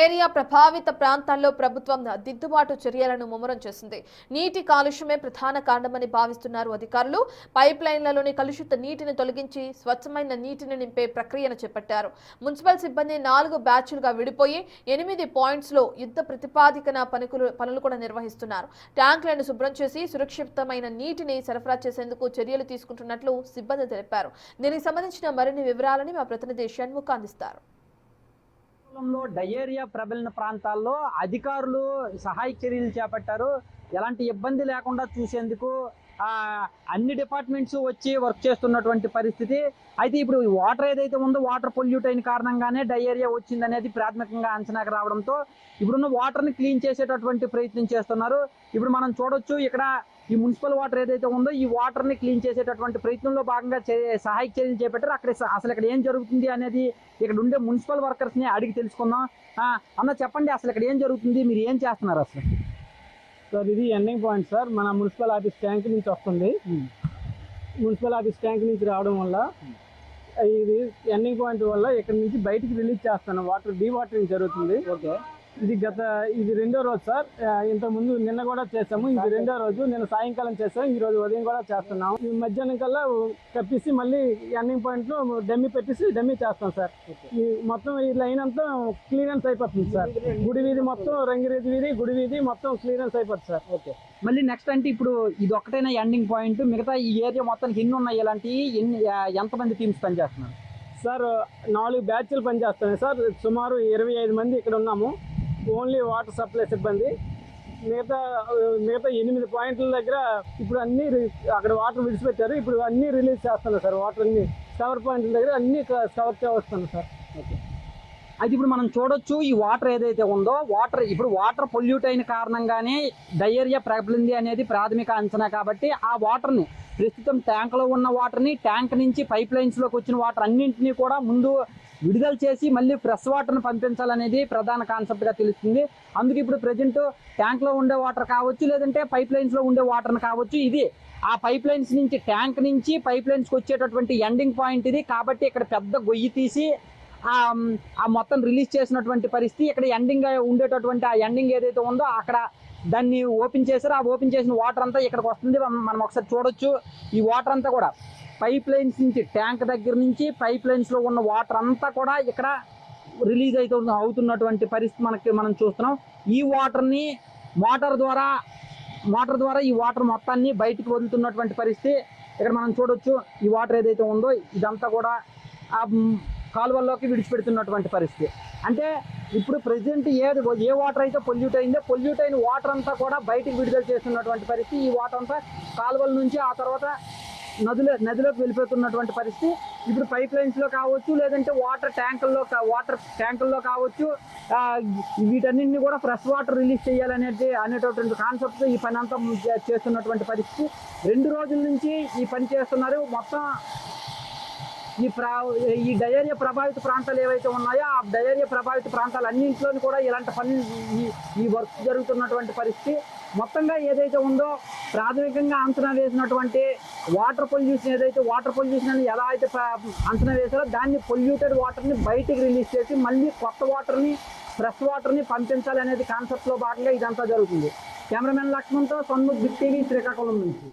Diarrhoea ప్రభావిత ప్రాంతాల్లో ప్రభుత్వం దిద్దుబాటు చర్యలను ముమ్మరం చేసింది. నీటి కాలుష్యమే ప్రధాన కారణమని భావిస్తున్నారు అధికారులు. పైప్ లైన్లలోని కలుషిత నీటిని తొలగించి స్వచ్ఛమైన నీటిని నింపే ప్రక్రియను చేపట్టారు. మున్సిపల్ సిబ్బంది 4 బ్యాచ్లుగా విడిపోయి 8 పాయింట్స్లో యుద్ధ ప్రతిపాదికన పనులు కూడా నిర్వహిస్తున్నారు. ట్యాంకులను శుభ్రం చేసి సురక్షితమైన నీటిని సరఫరా చేసేందుకు చర్యలు తీసుకుంటున్నట్లు సిబ్బంది తెలిపారు. దీనికి సంబంధించిన మరిన్ని వివరాలని మా ప్రతినిధి షణ్ముఖ అందిస్తారు. డయేరియా ప్రబలిన ప్రాంతాల్లో అధికారులు సహాయక చర్యలు చేపట్టారు. ఎలాంటి ఇబ్బంది లేకుండా చూసేందుకు అన్ని డిపార్ట్మెంట్స్ వచ్చి వర్క్ చేస్తున్నటువంటి పరిస్థితి. అయితే ఇప్పుడు వాటర్ ఏదైతే ఉందో వాటర్ పొల్యూట్ అయిన కారణంగానే డయేరియా వచ్చిందనేది ప్రాథమికంగా అంచనాకు రావడంతో ఇప్పుడున్న వాటర్ని క్లీన్ చేసేటటువంటి ప్రయత్నం చేస్తున్నారు. ఇప్పుడు మనం చూడొచ్చు ఇక్కడ ఈ మున్సిపల్ వాటర్ ఏదైతే ఉందో ఈ వాటర్ని క్లీన్ చేసేటటువంటి ప్రయత్నంలో భాగంగా సహాయక చర్యలు చేపట్టారు. అసలు ఇక్కడ ఏం జరుగుతుంది అనేది ఇక్కడ ఉండే మున్సిపల్ వర్కర్స్ని అడిగి తెలుసుకుందాం. అన్న చెప్పండి, అసలు ఇక్కడ ఏం జరుగుతుంది, మీరు ఏం చేస్తున్నారు అసలు? సార్ ఇది ఎండింగ్ పాయింట్ సార్, మన మున్సిపల్ ఆఫీస్ ట్యాంక్ నుంచి వస్తుంది. మున్సిపల్ ఆఫీస్ ట్యాంక్ నుంచి రావడం వల్ల ఇది ఎండింగ్ పాయింట్ వల్ల ఇక్కడ నుంచి బయటికి రిలీజ్ చేస్తాను. వాటర్ డీవాటరింగ్ జరుగుతుంది. ఓకే, ఇది రెండో రోజు సార్. ఇంతకుముందు నిన్న కూడా చేసాము, ఇది రెండో రోజు. నిన్న సాయంకాలం చేసాము, ఈ రోజు ఉదయం కూడా చేస్తున్నాము. ఈ మధ్యాహ్నం కల్లా కప్పిసి మళ్ళీ ఎండింగ్ పాయింట్ లో డమ్మీ పెట్టేసి డమ్మీ చేస్తాం సార్. ఈ మొత్తం ఈ లైన్ అంతా క్లియరెన్స్ అయిపోతుంది సార్. గుడి వీధి మొత్తం, రంగిరెడ్డి వీధి, గుడి వీధి మొత్తం క్లియరెన్స్ అయిపోతుంది సార్. ఓకే, మళ్ళీ నెక్స్ట్ అంటే ఇప్పుడు ఇది ఒక్కటైనా ఎండింగ్ పాయింట్, మిగతా ఈ ఏరియా మొత్తానికి ఎన్ని ఉన్నాయి, ఇలాంటివి ఎంతమంది టీమ్స్ పనిచేస్తున్నారు సార్? 4 బ్యాచ్లు పనిచేస్తున్నాయి సార్. సుమారు 25 మంది ఇక్కడ ఉన్నాము. ఓన్లీ వాటర్ సప్లై సిబ్బంది. మిగతా 8 పాయింట్ల దగ్గర ఇప్పుడు అన్ని అక్కడ వాటర్ విడిచిపెట్టారు. ఇప్పుడు అన్ని రిలీజ్ చేస్తున్నారు సార్. వాటర్ అన్ని కవర్ పాయింట్ల దగ్గర అన్ని కవర్ చేస్తున్నాయి సార్. ఓకే, అయితే ఇప్పుడు మనం చూడొచ్చు ఈ వాటర్ ఏదైతే ఉందో వాటర్ పొల్యూట్ అయిన కారణంగానే డయేరియా ప్రబలింది అనేది ప్రాథమిక అంచనా. కాబట్టి ఆ వాటర్ని ప్రస్తుతం ట్యాంకులో ఉన్న వాటర్ని, ట్యాంక్ నుంచి పైప్ లైన్స్లోకి వచ్చిన వాటర్ అన్నింటినీ కూడా ముందు విడుదల చేసి మళ్ళీ ఫ్రెష్ వాటర్ని పంపించాలనేది ప్రధాన కాన్సెప్ట్గా తెలుస్తుంది. అందుకే ఇప్పుడు ప్రజెంట్ ట్యాంక్లో ఉండే వాటర్ కావచ్చు, లేదంటే పైప్ లైన్స్లో ఉండే వాటర్ని కావచ్చు, ఇది ఆ పైప్ లైన్స్ నుంచి ట్యాంక్ నుంచి పైప్ లైన్స్కి వచ్చేటటువంటి ఎండింగ్ పాయింట్ ఇది. కాబట్టి ఇక్కడ పెద్ద గొయ్యి తీసి ఆ మొత్తం రిలీజ్ చేసినటువంటి పరిస్థితి. ఇక్కడ ఎండింగ్ ఉండేటటువంటి ఆ ఎండింగ్ ఏదైతే ఉందో అక్కడ దాన్ని ఓపెన్ చేశారు. ఆ ఓపెన్ చేసిన వాటర్ అంతా ఇక్కడికి వస్తుంది. మనం ఒకసారి చూడొచ్చు. ఈ వాటర్ అంతా కూడా పైప్ లైన్స్ నుంచి, ట్యాంక్ దగ్గర నుంచి పైప్ లైన్స్లో ఉన్న వాటర్ అంతా కూడా ఇక్కడ రిలీజ్ అవుతున్నటువంటి పరిస్థితి మనం చూస్తున్నాం. ఈ వాటర్ని మోటార్ ద్వారా ఈ వాటర్ మొత్తాన్ని బయటికి వదులుతున్నటువంటి పరిస్థితి ఇక్కడ మనం చూడొచ్చు. ఈ వాటర్ ఏదైతే ఉందో ఇదంతా కూడా కాలువల్లోకి విడిచిపెడుతున్నటువంటి పరిస్థితి. అంటే ఇప్పుడు ప్రజెంట్ ఏ వాటర్ అయితే పొల్యూట్ అయిందో పొల్యూట్ అయిన వాటర్ అంతా కూడా బయటికి విడుదల చేస్తున్నటువంటి పరిస్థితి. ఈ వాటర్ అంతా కాలువల నుంచి ఆ తర్వాత నదిలోకి వెళ్ళిపోతున్నటువంటి పరిస్థితి. ఇప్పుడు పైప్ లైన్స్లో కావచ్చు, లేదంటే వాటర్ ట్యాంకుల్లో కావచ్చు, వీటన్నింటినీ కూడా ఫ్రెష్ వాటర్ రిలీజ్ అనేటటువంటి కాన్సెప్ట్ ఈ పని అంతా చేస్తున్నటువంటి పరిస్థితి. 2 రోజుల నుంచి ఈ పని చేస్తున్నారు. మొత్తం ఈ డయేరియా ప్రభావిత ప్రాంతాలు ఏవైతే ఉన్నాయో ఆ డయేరియా ప్రభావిత ప్రాంతాలు అన్నింటిలోని కూడా ఇలాంటి పని ఈ వర్క్ జరుగుతున్నటువంటి పరిస్థితి. మొత్తంగా ఏదైతే ఉందో ప్రాథమికంగా అంచనా వేసినటువంటి వాటర్ పొల్యూషన్ అని ఎలా అయితే అంచనా వేశారో దాన్ని పొల్యూటెడ్ వాటర్ని బయటికి రిలీజ్ చేసి మళ్ళీ కొత్త వాటర్ని, ఫ్రెష్ వాటర్ని పంపించాలనేది కాన్సెప్ట్లో భాగంగా ఇదంతా జరుగుతుంది. కెమెరామెన్ లక్ష్మణ్తో షణ్ముఖ్, బిగ్ టీవీ, శ్రీకాకుళం నుంచి.